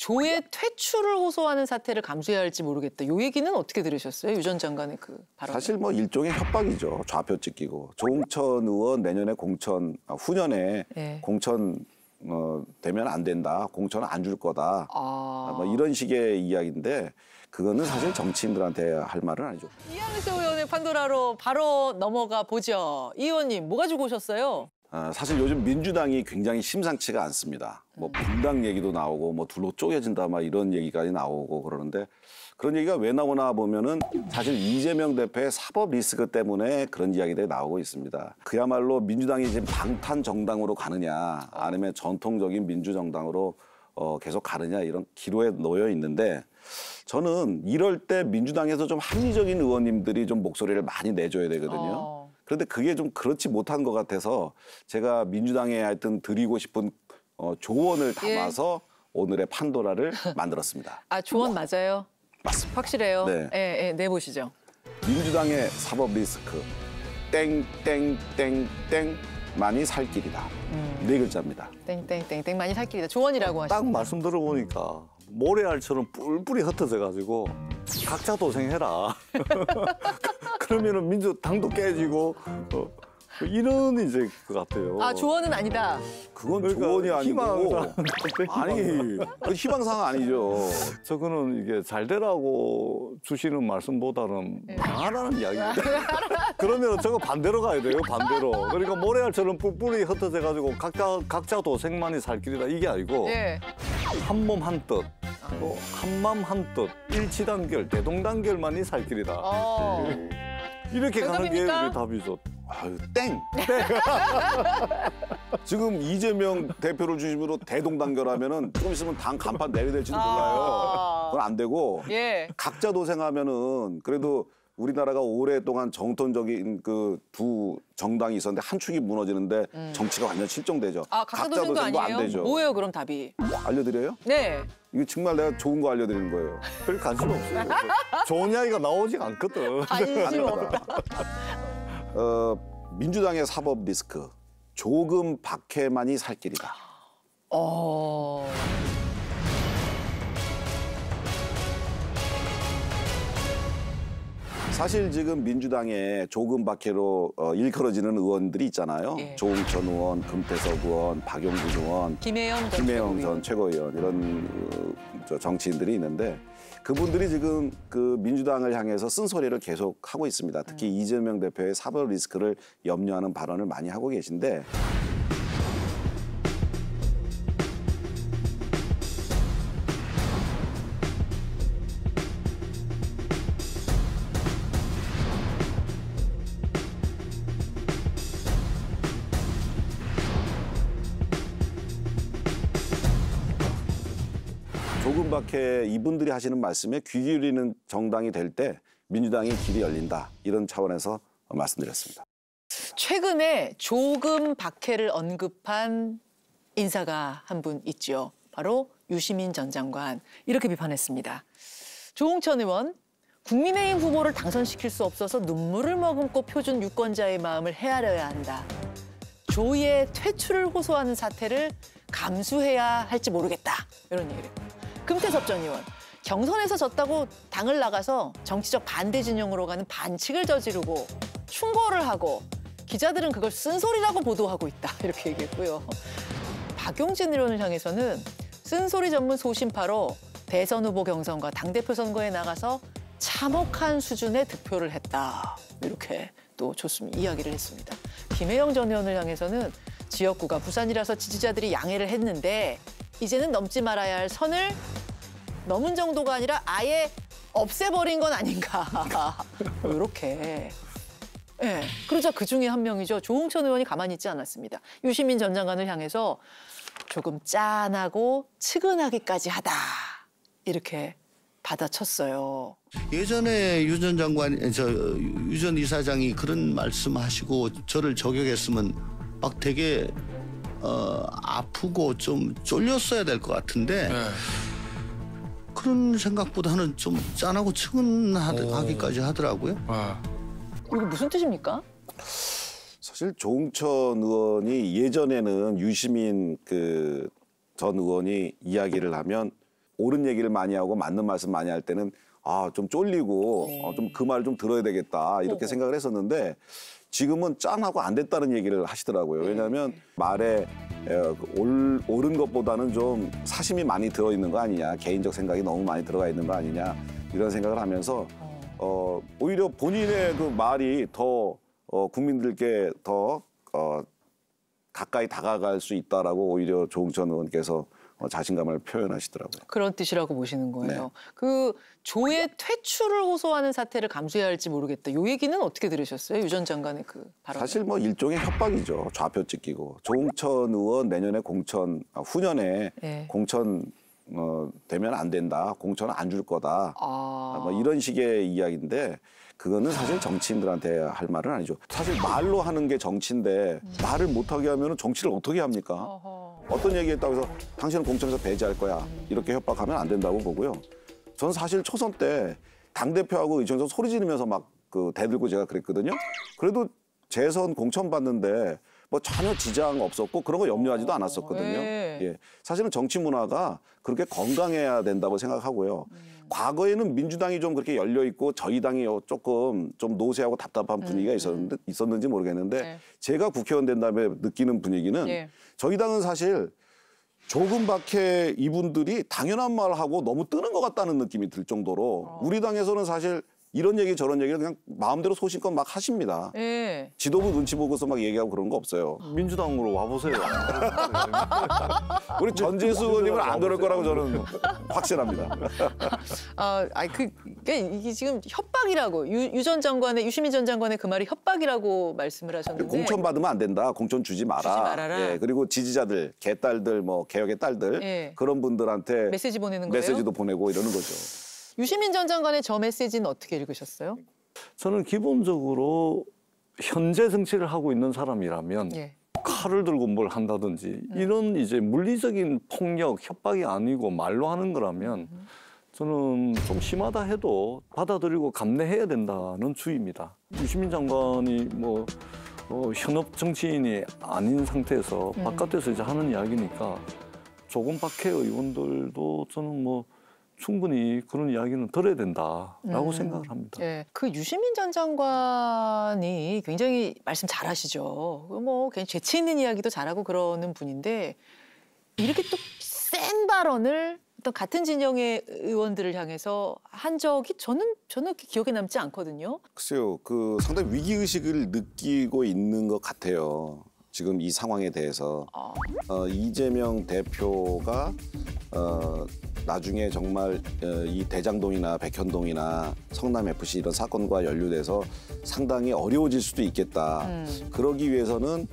조의 퇴출을 호소하는 사태를 감수해야 할지 모르겠다. 이 얘기는 어떻게 들으셨어요? 유 전 장관의 그 발언. 사실 뭐 일종의 협박이죠. 좌표 찍히고. 조응천 의원 내년에 공천, 후년에 예. 공천 되면 안 된다. 공천은 안 줄 거다. 뭐 이런 식의 이야기인데 그거는 사실 정치인들한테 할 말은 아니죠. 이양세 의원의 판도라로 바로 넘어가 보죠. 이 의원님 뭐 가지고 오셨어요? 사실 요즘 민주당이 굉장히 심상치가 않습니다. 뭐 분당 얘기도 나오고 뭐 둘로 쪼개진다 막 이런 얘기까지 나오고 그러는데 그런 얘기가 왜 나오나 보면은 사실 이재명 대표의 사법 리스크 때문에 그런 이야기들이 나오고 있습니다. 그야말로 민주당이 지금 방탄 정당으로 가느냐 아니면 전통적인 민주정당으로 계속 가느냐 이런 기로에 놓여 있는데 저는 이럴 때 민주당에서 좀 합리적인 의원님들이 좀 목소리를 많이 내줘야 되거든요. 그런데 그게 좀 그렇지 못한 것 같아서 제가 민주당에 하여튼 드리고 싶은 조언을 담아서 오늘의 판도라를 만들었습니다. 아, 조언 맞아요? 맞습니다. 확실해요? 네. 예, 내보시죠. 민주당의 사법 리스크 땡땡땡땡 많이 살 길이다. 네 글자입니다. 땡땡땡땡 많이 살 길이다. 조언이라고 하시죠. 딱 말씀 들어보니까 모래알처럼 뿔뿔이 흩어져가지고 각자 도생해라. 그러면은 민주당도 깨지고 이런 이제 것 같아요. 아, 조언은 아니다. 그건 그러니까 조언이 아니고 아니 희망사항. 그 희망사항 아니죠. 저거는 이게 잘 되라고 주시는 말씀보다는 망하라는 이야기입니다. 그러면 저거 반대로 가야 돼요, 반대로. 그러니까 모래알처럼 뿔뿔이 흩어져가지고 각자 도생만이 살 길이다 이게 아니고 예. 한 몸 한 뜻, 또 한맘 한 뜻, 일치단결, 대동단결만이 살 길이다. 이렇게 가는 게 정답입니까? 우리 답이죠. 아유, 땡. 지금 이재명 대표를 중심으로 대동단결하면은 조금 있으면 당 간판 내려될지도 몰라요. 그건 안 되고 예. 각자 도생하면은 그래도 우리나라가 오랫동안 정통적인 그 두 정당이 있었는데 한 축이 무너지는데 정치가 완전 실종되죠. 아, 각자도생도 도생도 안 아니에요? 되죠. 뭐예요, 그럼 답이? 알려드려요? 네. 이거 정말 내가 좋은 거 알려드리는 거예요. 별 관심 없어요. 좋은 이야기가 나오지 않거든. 관심 없다. 민주당의 사법 리스크 조금 박해만이 살 길이다. 사실 지금 민주당에 조금 박해로 일컬어지는 의원들이 있잖아요. 예. 조응천 의원, 금태섭 의원, 박용진 의원, 김혜영 전 최고위원 이런 정치인들이 있는데 그분들이 지금 그 민주당을 향해서 쓴소리를 계속 하고 있습니다. 특히 이재명 대표의 사법 리스크를 염려하는 발언을 많이 하고 계신데 조금 밖에 이분들이 하시는 말씀에 귀 기울이는 정당이 될 때 민주당의 길이 열린다. 이런 차원에서 말씀드렸습니다. 최근에 조금 박해를 언급한 인사가 한 분 있죠. 바로 유시민 전 장관. 이렇게 비판했습니다. 조응천 의원, 국민의힘 후보를 당선시킬 수 없어서 눈물을 머금고 표준 유권자의 마음을 헤아려야 한다. 조의 퇴출을 호소하는 사태를 감수해야 할지 모르겠다. 이런 얘기를 했고. 금태섭 전 의원, 경선에서 졌다고 당을 나가서 정치적 반대 진영으로 가는 반칙을 저지르고 충고를 하고 기자들은 그걸 쓴소리라고 보도하고 있다. 이렇게 얘기했고요. 박용진 의원을 향해서는 쓴소리 전문 소신파로 대선 후보 경선과 당대표 선거에 나가서 참혹한 수준의 득표를 했다. 이렇게 또 이야기를 했습니다. 김혜영 전 의원을 향해서는 지역구가 부산이라서 지지자들이 양해를 했는데 이제는 넘지 말아야 할 선을 넘은 정도가 아니라 아예 없애버린 건 아닌가. 이렇게. 예. 그러자 그중에 한 명이죠. 조응천 의원이 가만히 있지 않았습니다. 유시민 전 장관을 향해서 조금 짠하고 측은하기까지 하다. 이렇게 받아쳤어요. 예전에 유 전 장관, 유 전 이사장이 그런 말씀하시고 저를 저격했으면 막 되게 아프고 좀 쫄렸어야 될 것 같은데 그런 생각보다는 좀 짠하고 측은하기까지 하더라고요. 이거 무슨 뜻입니까? 사실 조응천 의원이 예전에는 유시민 전 의원이 이야기를 하면 옳은 얘기를 많이 하고 맞는 말씀 많이 할 때는 좀 쫄리고 좀 그 말 좀 들어야 되겠다 이렇게 생각을 했었는데 지금은 짠하고 안 됐다는 얘기를 하시더라고요. 왜냐하면 말에 옳은 것보다는 좀 사심이 많이 들어있는 거 아니냐, 개인적 생각이 너무 많이 들어가 있는 거 아니냐 이런 생각을 하면서 오히려 본인의 그 말이 더 국민들께 더 가까이 다가갈 수 있다라고 오히려 조응천 의원께서 자신감을 표현하시더라고요. 그런 뜻이라고 보시는 거예요. 네. 그 조의 퇴출을 호소하는 사태를 감수해야 할지 모르겠다. 이 얘기는 어떻게 들으셨어요? 유 전 장관의 그 발언. 사실 뭐 일종의 협박이죠. 좌표 찍히고. 조응천 의원 내년에 공천, 후년에 네. 공천 되면 안 된다. 공천 안 줄 거다. 뭐 이런 식의 이야기인데 그거는 사실 정치인들한테 할 말은 아니죠. 사실 말로 하는 게 정치인데 말을 못하게 하면 정치를 어떻게 합니까? 어떤 얘기했다고 해서 당신은 공천에서 배제할 거야. 이렇게 협박하면 안 된다고 보고요. 저는 사실 초선 때 당대표하고 의총에서 소리 지르면서 막 그 대들고 제가 그랬거든요. 그래도 재선 공천 받는데 뭐 전혀 지장 없었고 그런 거 염려하지도 않았었거든요. 네. 예. 사실은 정치 문화가 그렇게 건강해야 된다고 생각하고요. 과거에는 민주당이 좀 그렇게 열려 있고 저희 당이 조금 좀 노쇠하고 답답한 분위기가 있었는지 모르겠는데 네. 제가 국회의원 된 다음에 느끼는 분위기는 예. 저희 당은 사실 조금밖에 이분들이 당연한 말하고 너무 뜨는 것 같다는 느낌이 들 정도로 우리 당에서는 사실 이런 얘기 저런 얘기를 그냥 마음대로 소신껏 막 하십니다. 예. 지도부 눈치 보고서 막 얘기하고 그런 거 없어요. 민주당으로 와보세요. 우리 전재수 의원님은 안 그럴 거라고 저는 확신합니다. 이게 지금 협박이라고 유 전 장관의 유시민 전 장관의 그 말이 협박이라고 말씀을 하셨는데 공천 받으면 안 된다. 공천 주지 마라. 주지 말아라. 예, 그리고 지지자들, 개딸들, 뭐 개혁의 딸들 예. 그런 분들한테 메시지 보내는 거예요? 메시지도 보내고 이러는 거죠. 유시민 전 장관의 저 메시지는 어떻게 읽으셨어요? 저는 기본적으로 현재 정치를 하고 있는 사람이라면 예. 칼을 들고 뭘 한다든지 이런 이제 물리적인 폭력, 협박이 아니고 말로 하는 거라면 저는 좀 심하다 해도 받아들이고 감내해야 된다는 주의입니다. 유시민 장관이 뭐 현업 정치인이 아닌 상태에서 바깥에서 이제 하는 이야기니까 조금 박해 의원들도 저는 뭐 충분히 그런 이야기는 들어야 된다라고 생각을 합니다. 예. 그 유시민 전 장관이 굉장히 말씀 잘하시죠. 뭐 그냥 재치 있는 이야기도 잘하고 그러는 분인데 이렇게 또 센 발언을 어떤 같은 진영의 의원들을 향해서 한 적이 저는 기억에 남지 않거든요. 글쎄요, 그 상당히 위기 의식을 느끼고 있는 것 같아요. 지금 이 상황에 대해서 이재명 대표가 나중에 정말 이 대장동이나 백현동이나 성남 FC 이런 사건과 연루돼서 상당히 어려워질 수도 있겠다. 그러기 위해서는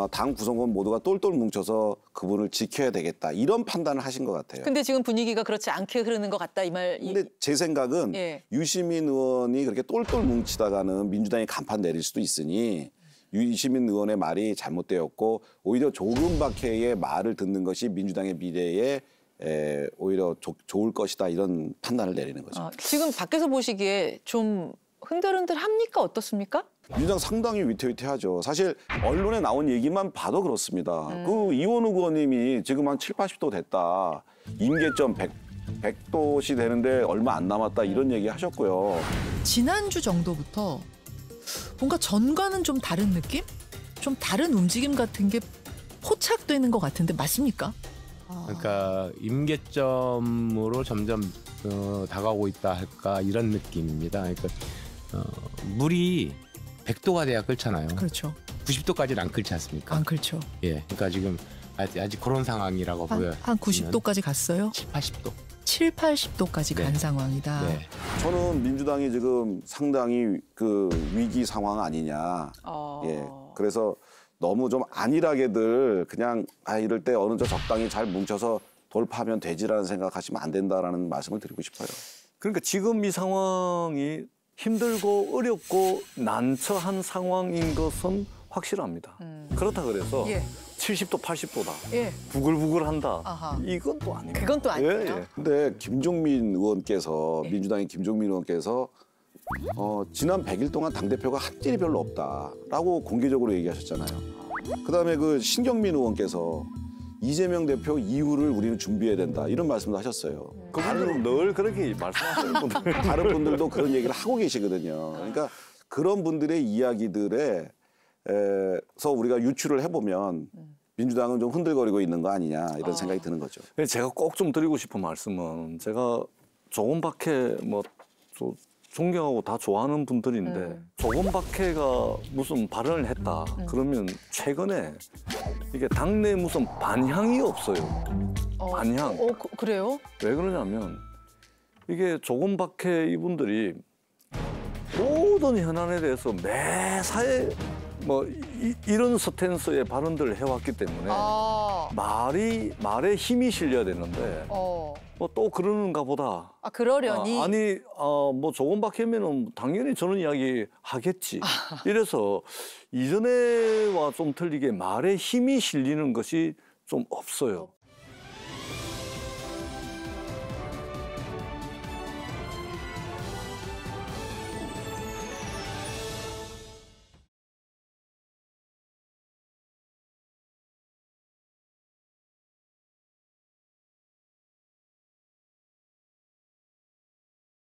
당 구성원 모두가 똘똘 뭉쳐서 그분을 지켜야 되겠다. 이런 판단을 하신 것 같아요. 근데 지금 분위기가 그렇지 않게 흐르는 것 같다 이 말. 근데 제 생각은 예. 유시민 의원이 그렇게 똘똘 뭉치다가는 민주당이 간판 내릴 수도 있으니 유시민 의원의 말이 잘못되었고 오히려 조금 박해의 말을 듣는 것이 민주당의 미래에 오히려 좋을 것이다 이런 판단을 내리는 거죠. 지금 밖에서 보시기에 좀 흔들흔들합니까? 어떻습니까? 민주당 상당히 위태위태하죠. 사실 언론에 나온 얘기만 봐도 그렇습니다. 그 이원욱 의원님이 지금 한 7, 80도 됐다. 임계점 100도씨 되는데 얼마 안 남았다 이런 얘기 하셨고요. 지난주 정도부터 뭔가 전과는 좀 다른 느낌? 좀 다른 움직임 같은 게 포착되는 것 같은데 맞습니까? 그러니까 임계점으로 점점 다가오고 있다 할까 이런 느낌입니다. 그러니까 물이 100도가 돼야 끓잖아요. 그렇죠. 90도까지는 안 끓지 않습니까? 안 그렇죠. 예, 그러니까 지금 아직 그런 상황이라고 보여요. 한 90도까지 갔어요? 7, 80도. 7, 80도까지 네. 간 상황이다. 네. 저는 민주당이 지금 상당히 그 위기 상황 아니냐. 예. 그래서 너무 좀 안일하게들 그냥 이럴 때 어느 정도 적당히 잘 뭉쳐서 돌파하면 되지라는 생각하시면 안 된다라는 말씀을 드리고 싶어요. 그러니까 지금 이 상황이 힘들고 어렵고 난처한 상황인 것은 확실합니다. 그렇다 그래서 예. 70도, 80도다. 예. 부글부글한다. 아하. 이건 또 아닙니다. 그건 또 아니에요. 예, 예. 근데 김종민 의원께서 민주당의 김종민 의원께서 지난 100일 동안 당대표가 한 일이 별로 없다라고 공개적으로 얘기하셨잖아요. 그다음에 그 신경민 의원께서 이재명 대표 이후를 우리는 준비해야 된다 이런 말씀도 하셨어요. 그분들은 늘 그렇게 말씀하시는 분들. 다른 분들도 그런 얘기를 하고 계시거든요. 그러니까 그런 분들의 이야기들에서 우리가 유추를 해보면 민주당은 좀 흔들거리고 있는 거 아니냐 이런 생각이 드는 거죠. 제가 꼭 좀 드리고 싶은 말씀은 제가 조금밖에 존경하고 다 좋아하는 분들인데 조금밖에가 무슨 발언을 했다 그러면 최근에 이게 당내 무슨 반향이 없어요. 반향. 그래요? 왜 그러냐면 이게 조금밖에 이분들이 모든 현안에 대해서 매사에 이런 스탠스의 발언들을 해왔기 때문에 말에 힘이 실려야 되는데 또 그러는가 보다. 그러려니. 조금밖에면은 당연히 저런 이야기 하겠지. 이래서 이전에와 좀 틀리게 말에 힘이 실리는 것이 좀 없어요.